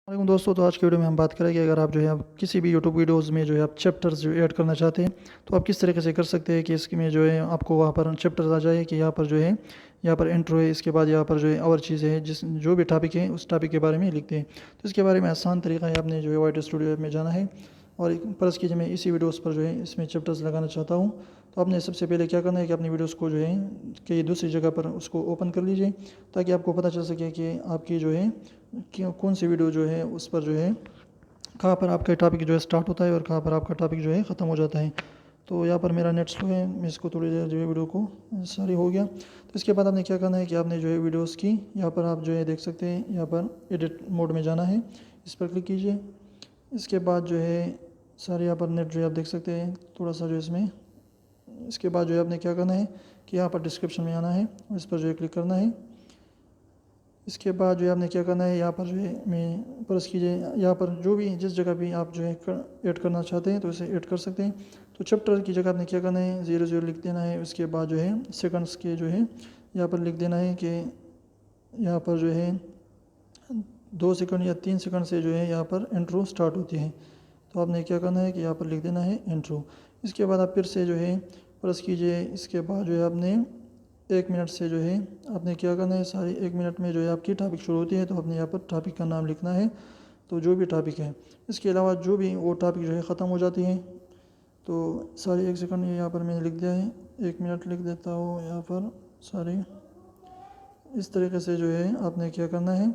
वालेकुम दोस्तों, तो आज की वीडियो में हम बात करेंगे अगर आप जो है आप किसी भी यूट्यूब वीडियोस में जो है आप चैप्टर्स जो ऐड करना चाहते हैं तो आप किस तरीके से कर सकते हैं कि इसमें जो है आपको वहाँ पर चैप्टर्स आ जाए कि यहाँ पर जो है यहाँ पर इंट्रो है, इसके बाद यहाँ पर जो है और चीज़ें हैं जिस जो भी टॉपिक है उस टॉपिक के बारे में लिखते हैं। तो इसके बारे में आसान तरीका है, आपने जो है वाइट स्टूडियो ऐप में जाना है और फ़र्ज़ कीजिए मैं इसी वीडियोस पर जो है इसमें चैप्टर्स लगाना चाहता हूँ। तो आपने सबसे पहले क्या करना है कि अपनी वीडियोस को जो है कि दूसरी जगह पर उसको ओपन कर लीजिए ताकि आपको पता चल सके कि आपकी जो है कि कौन सी वीडियो जो है उस पर जो है कहाँ पर आपका टॉपिक जो है स्टार्ट होता है और कहाँ पर आपका टॉपिक जो है ख़त्म हो जाता है। तो यहाँ पर मेरा नेट स्लो है, मैं इसको थोड़ी देर जो है वीडियो को सारी हो गया। तो इसके बाद आपने क्या करना है कि आपने जो है वीडियोस की यहाँ पर आप जो है देख सकते हैं, यहाँ पर एडिट मोड में जाना है, इस पर क्लिक कीजिए। इसके बाद जो है सारे यहाँ पर नेट जो है आप देख सकते हैं थोड़ा सा जो इसमें। इसके बाद जो है आपने क्या करना है कि यहाँ पर डिस्क्रिप्शन में आना है और इस पर जो है क्लिक करना है। इसके बाद जो है आपने क्या करना है यहाँ पर जो है मैं प्रेस कीजिए, यहाँ पर जो भी जिस जगह भी आप जो है ऐड करना चाहते हैं तो इसे ऐड कर सकते हैं। तो चैप्टर की जगह आपने क्या करना है 00 लिख देना है। उसके बाद जो है सेकंड्स के जो है यहाँ पर लिख देना है कि यहाँ पर जो है 2 सेकंड या 3 सेकंड से जो है यहाँ पर इंट्रो स्टार्ट होती है। तो आपने क्या करना है कि यहाँ पर लिख देना है इंट्रो। इसके बाद आप फिर से जो है प्रेस कीजिए। इसके बाद जो है आपने 1 मिनट से जो है आपने क्या करना है सारी 1 मिनट में जो है आपकी टॉपिक शुरू होती है तो आपने यहाँ पर टॉपिक का नाम लिखना है, तो जो भी टॉपिक है। इसके अलावा जो भी वो टॉपिक जो है ख़त्म हो जाती है तो सारी 1 सेकंड यहाँ पर मैंने लिख दिया है, 1 मिनट लिख देता हूँ यहाँ पर सारी। इस तरीके से जो है आपने क्या करना है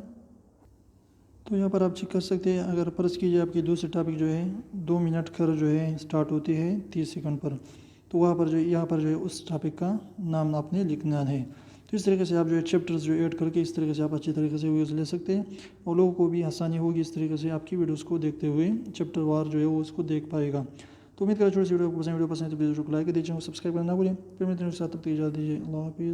तो यहाँ पर आप चेक कर सकते हैं। अगर फ़र्ज़ कीजिए आपकी दूसरी टॉपिक जो है 2 मिनट कर जो है स्टार्ट होती है 30 सेकंड पर, तो वहाँ पर जो यहाँ पर जो है उस टॉपिक का नाम आपने लिखना है। तो इस तरीके से आप जो है चैप्टर्स जो ऐड करके इस तरीके से आप अच्छी तरीके से व्यूज़ ले सकते हैं और लोगों को भी आसानी होगी इस तरीके से आपकी वीडियोज़ को देखते हुए चैप्टर वार जो है वो उसको देख पाएगा। तो उम्मीद करता हूँ छोटी सी वीडियो को पसंद है तो वीडियो को लाइक कर दीजिए और सब्सक्राइब करना ना भूलें। फिर मिलते हैं साथ, तब तक इजाज़त दीजिए। अल्लाह हाफ़िज़।